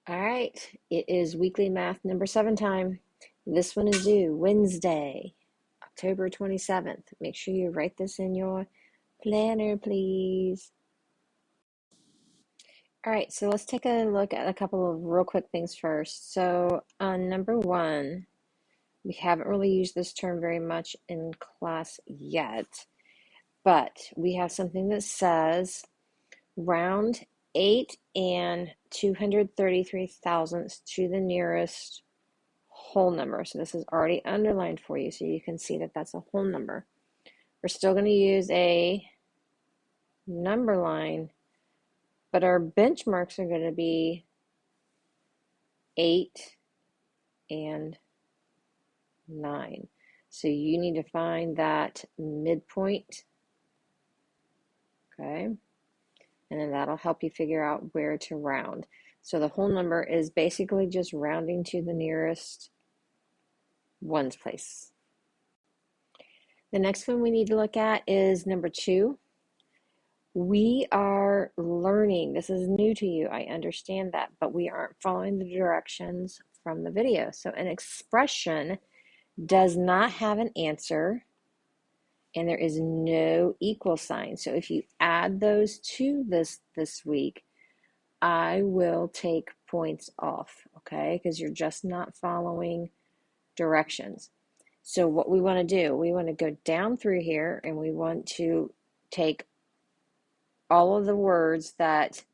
All right, it is weekly math number 7 time. This one is due Wednesday, October 27th. Make sure you write this in your planner, please. All right, so let's take a look at a couple of real quick things first. So on number 1, we haven't really used this term very much in class yet, but we have something that says round 8 and 233 thousandths to the nearest whole number. So this is already underlined for you so you can see that that's a whole number. We're still going to use a number line, but our benchmarks are going to be 8 and 9. So you need to find that midpoint, okay? And then that'll help you figure out where to round. So the whole number is basically just rounding to the nearest ones place. The next one we need to look at is number 2. We are learning. This is new to you. I understand that, but we aren't following the directions from the video. So an expression does not have an answer and there is no equal sign. So if you add those to this week, I will take points off, okay? Because you're just not following directions. So what we want to do, we want to go down through here and we want to take all of the words that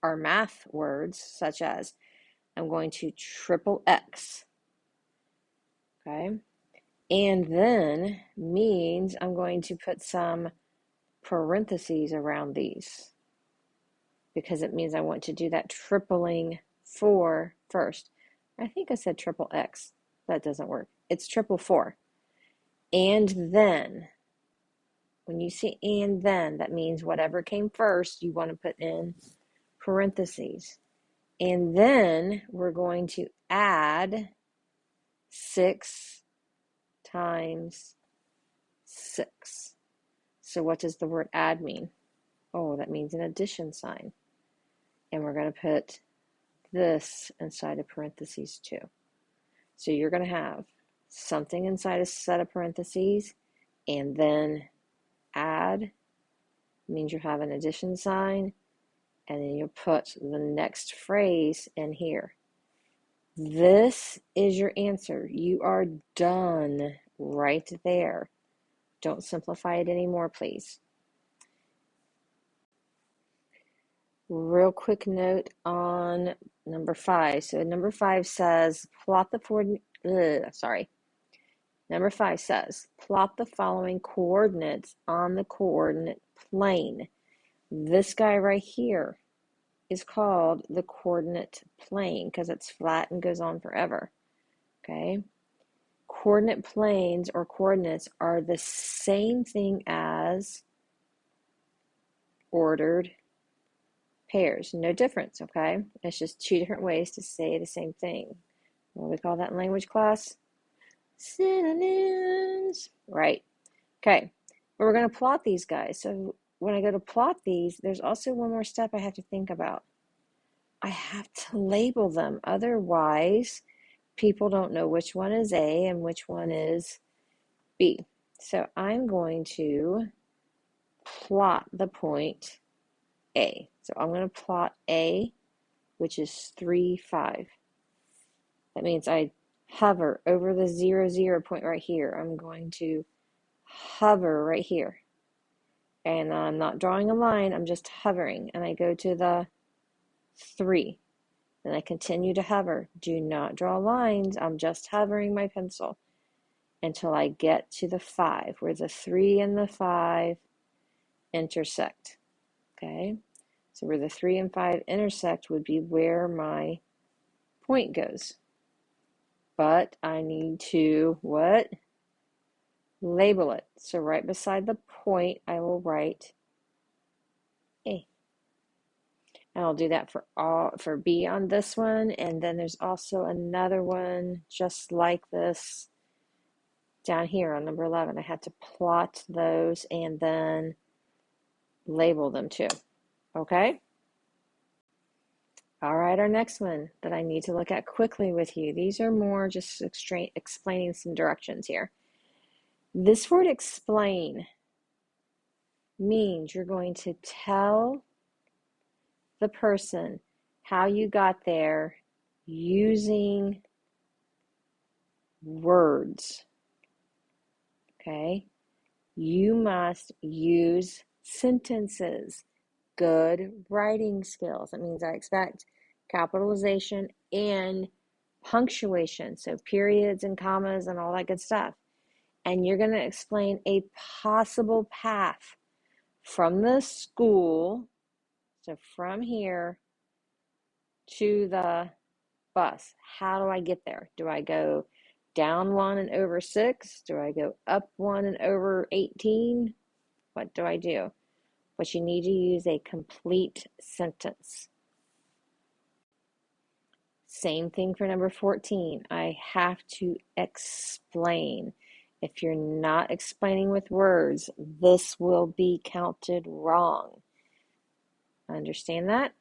are math words, such as I'm going to triple X, okay? And then means I'm going to put some parentheses around these because it means I want to do that tripling 4 first. I think I said triple X. That doesn't work. It's triple 4. And then, when you see and then, that means whatever came first, you want to put in parentheses. And then we're going to add 6 times 6. So what does the word add mean? Oh, that means an addition sign. And we're going to put this inside of parentheses too. So you're going to have something inside a set of parentheses and then add means you have an addition sign, and then you put the next phrase in here. This is your answer. You are done right there. Don't simplify it anymore, please. Real quick note on number 5. So number 5 says Number 5 says plot the following coordinates on the coordinate plane. This guy right here is called the coordinate plane because it's flat and goes on forever. Okay? Coordinate planes or coordinates are the same thing as ordered pairs. No difference, okay? It's just 2 different ways to say the same thing. What do we call that in language class? Synonyms. Right. Okay. But we're going to plot these guys. So when I go to plot these, there's also one more step I have to think about. I have to label them. Otherwise, people don't know which one is A and which one is B. So I'm going to plot the point A. So I'm going to plot A, which is 3, 5. That means I hover over the 0, 0 point right here. I'm going to hover right here. And I'm not drawing a line, I'm just hovering. And I go to the 3. And I continue to hover. Do not draw lines. I'm just hovering my pencil until I get to the 5, where the 3 and the 5 intersect. Okay? So where the 3 and 5 intersect would be where my point goes. But I need to, what? Label it. So right beside the point, I will write A. And I'll do that for B on this one. And then there's also another one just like this down here on number 11. I had to plot those and then label them too. Okay? All right, our next one that I need to look at quickly with you. These are more just explaining some directions here. This word explain means you're going to tell the person how you got there using words. Okay? You must use sentences, good writing skills. That means I expect capitalization and punctuation, so periods and commas and all that good stuff. And you're going to explain a possible path from the school, so from here to the bus. How do I get there? Do I go down 1 and over 6? Do I go up 1 and over 18? What do I do? But you need to use a complete sentence. Same thing for number 14. I have to explain. If you're not explaining with words, this will be counted wrong. Understand that?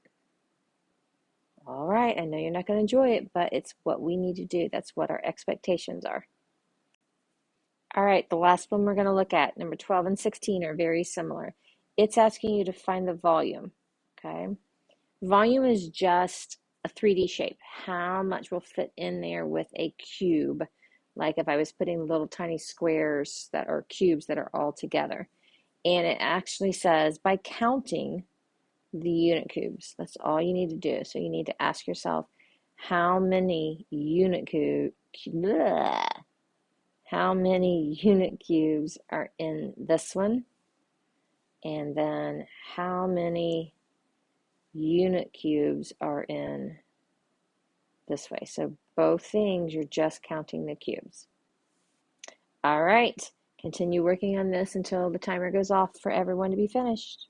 All right, I know you're not going to enjoy it, but it's what we need to do. That's what our expectations are. All right, the last one we're going to look at, number 12 and 16, are very similar. It's asking you to find the volume, okay? Volume is just a 3D shape. How much will fit in there with a cube? Like if I was putting little tiny squares that are cubes that are all together. And it actually says by counting the unit cubes. That's all you need to do. So you need to ask yourself, how many unit cubes are in this one? And then how many unit cubes are in this way? So both things, you're just counting the cubes. All right, continue working on this until the timer goes off for everyone to be finished.